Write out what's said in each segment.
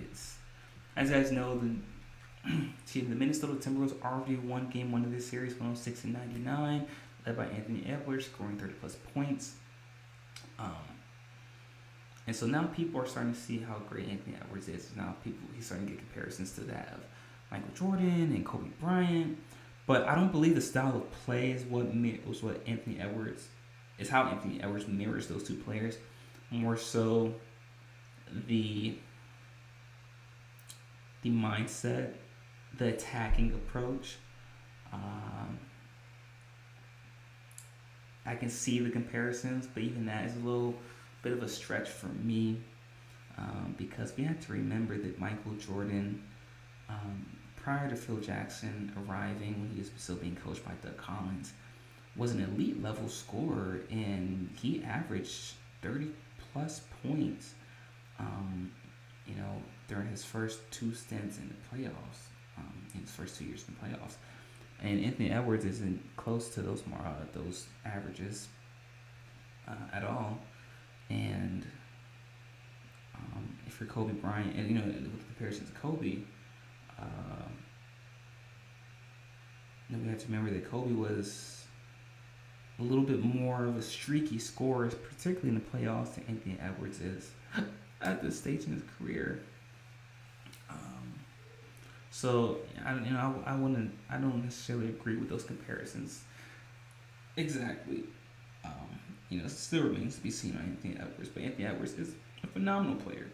Nuggets. As you guys know, the Minnesota Timberwolves already won Game 1 of this series, 106-99, led by Anthony Edwards, scoring 30 plus points. And so now people are starting to see how great Anthony Edwards is. Now he's starting to get comparisons to that of Michael Jordan and Kobe Bryant. But I don't believe the style of play is what Anthony Edwards is how Anthony Edwards mirrors those two players. More so the mindset, the attacking approach. I can see the comparisons, but even that is a little bit of a stretch for me, because we have to remember that Michael Jordan, prior to Phil Jackson arriving when he was still being coached by Doug Collins, was an elite level scorer, and he averaged 30 plus points, during his first two stints in the playoffs, in his first 2 years in the playoffs. And Anthony Edwards isn't close to those averages at all. And if you're Kobe Bryant, and with the comparison to Kobe, we have to remember that Kobe was a little bit more of a streaky scorer, particularly in the playoffs, than Anthony Edwards is at this stage in his career. So I don't necessarily agree with those comparisons exactly. It still remains to be seen on Anthony Edwards, but Anthony Edwards is a phenomenal player.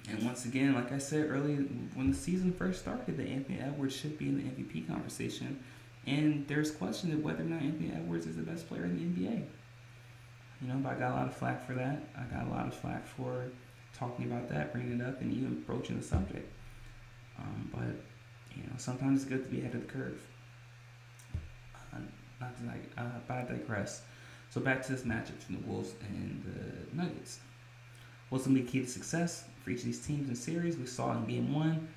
And once again, like I said earlier, when the season first started, that Anthony Edwards should be in the MVP conversation, and there's question of whether or not Anthony Edwards is the best player in the NBA. But I got a lot of flack for that. I got a lot of flack for talking about that, bringing it up, and even approaching the subject. But sometimes it's good to be ahead of the curve. But I digress. So back to this matchup between the Wolves and the Nuggets. What's going to be key to success for each of these teams in series? We saw in Game 1,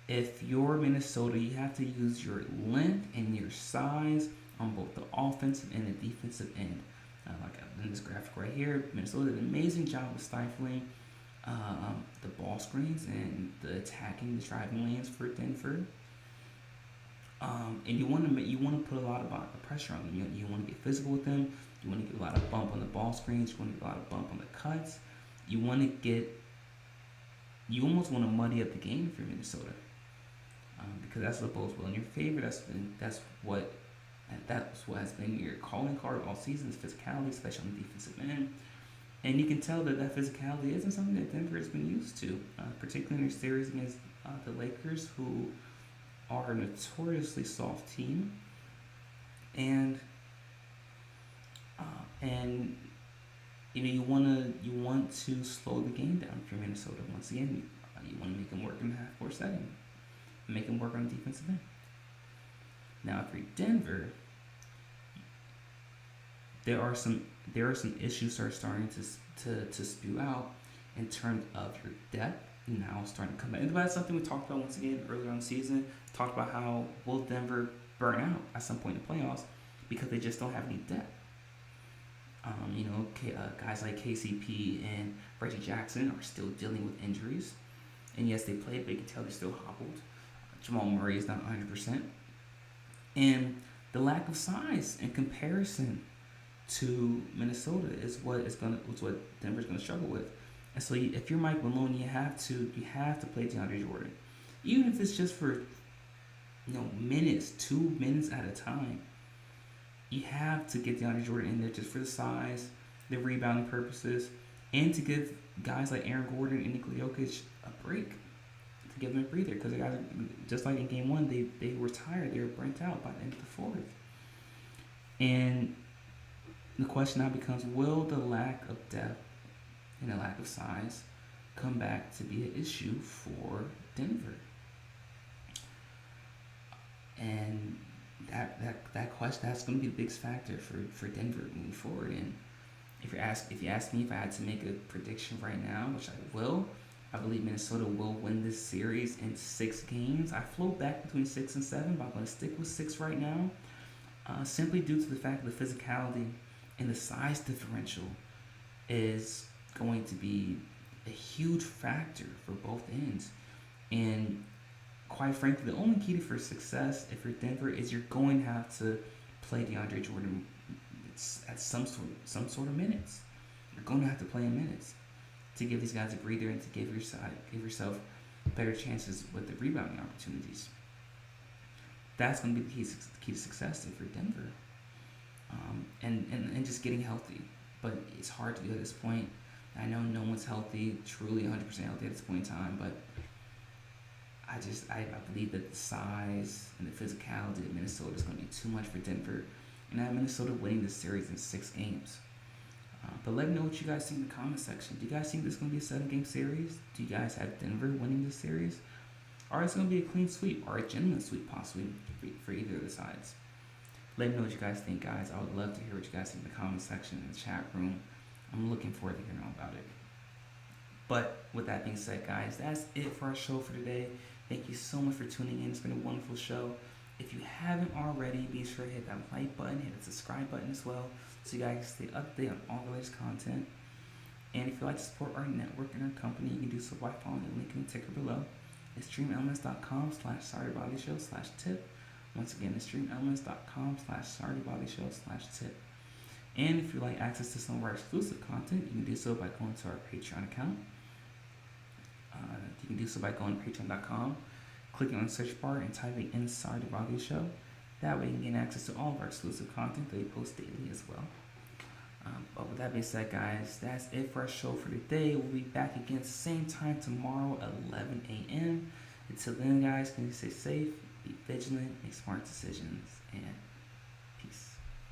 if you're Minnesota, you have to use your length and your size on both the offensive and the defensive end. Like in this graphic right here, Minnesota did an amazing job of stifling the ball screens and the attacking the driving lanes for Denver. And you want to put a lot of pressure on them. You want to get physical with them. You want to get a lot of bump on the ball screens. You want to get a lot of bump on the cuts. You almost want to muddy up the game for Minnesota, because that's what bodes well in your favor. That's what has been your calling card all season, is physicality, especially on the defensive end. And you can tell that physicality isn't something that Denver has been used to, particularly in their series against the Lakers, who are a notoriously soft team. And you want to slow the game down for Minnesota. Once again, you want to make them work in the half-court setting, make them work on the defensive end. Now, if you're Denver, there are some issues that are starting to spew out in terms of your depth. Now starting to come back. And that's something we talked about once again earlier on the season. Talked about how will Denver burn out at some point in the playoffs because they just don't have any depth. Guys like KCP and Reggie Jackson are still dealing with injuries. And yes, they played, but you can tell they're still hobbled. Jamal Murray is not 100%. And the lack of size in comparison to Minnesota is what Denver's going to struggle with. And so if you're Mike Malone, you have to play DeAndre Jordan, even if it's just for 2 minutes at a time. You have to get DeAndre Jordan in there just for the size, the rebounding purposes, and to give guys like Aaron Gordon and Nikola Jokic a break, to give them a breather, because the guys, just like in Game 1, they were tired, they were burnt out by the end of the fourth. And the question now becomes, will the lack of depth and the lack of size come back to be an issue for Denver? And that question, that's going to be the biggest factor for Denver moving forward. And if you ask me if I had to make a prediction right now, which I will, I believe Minnesota will win this series in 6 games. I float back between 6 and 7, but I'm going to stick with 6 right now, simply due to the fact that the physicality and the size differential is going to be a huge factor for both ends. And quite frankly, the only key for success if you're Denver is you're going to have to play DeAndre Jordan at some sort of minutes. You're going to have to play in minutes to give these guys a breather and to give yourself better chances with the rebounding opportunities. That's going to be the key to success if you're Denver. And just getting healthy. But it's hard to do at this point. I know no one's healthy, truly 100% healthy at this point in time, but I believe that the size and the physicality of Minnesota is going to be too much for Denver. And I have Minnesota winning this series in 6 games. But let me know what you guys think in the comment section. Do you guys think this is going to be a 7-game series? Do you guys have Denver winning this series? Or is it going to be a clean sweep or a gentleman sweep possibly for either of the sides? Let me know what you guys think, guys. I would love to hear what you guys think in the comment section, in the chat room. I'm looking forward to hearing all about it. But with that being said, guys, that's it for our show for today. Thank you so much for tuning in. It's been a wonderful show. If you haven't already, be sure to hit that like button, hit the subscribe button as well, so you guys stay updated on all the latest content. And if you'd like to support our network and our company, you can do so by following the link in the ticker below. It's streamelements.com/sorrybothershow/tip. Once again, it's streamelements.com/sorrybothershow/tip. And if you'd like access to some of our exclusive content, you can do so by going to our Patreon account. You can do so by going to patreon.com, clicking on the search bar, and typing in Sorry to Bother You Show. That way you can gain access to all of our exclusive content that we post daily as well. But with that being said, guys, that's it for our show for today. We'll be back again same time tomorrow at 11 a.m. Until then, guys, can you stay safe, be vigilant, make smart decisions, and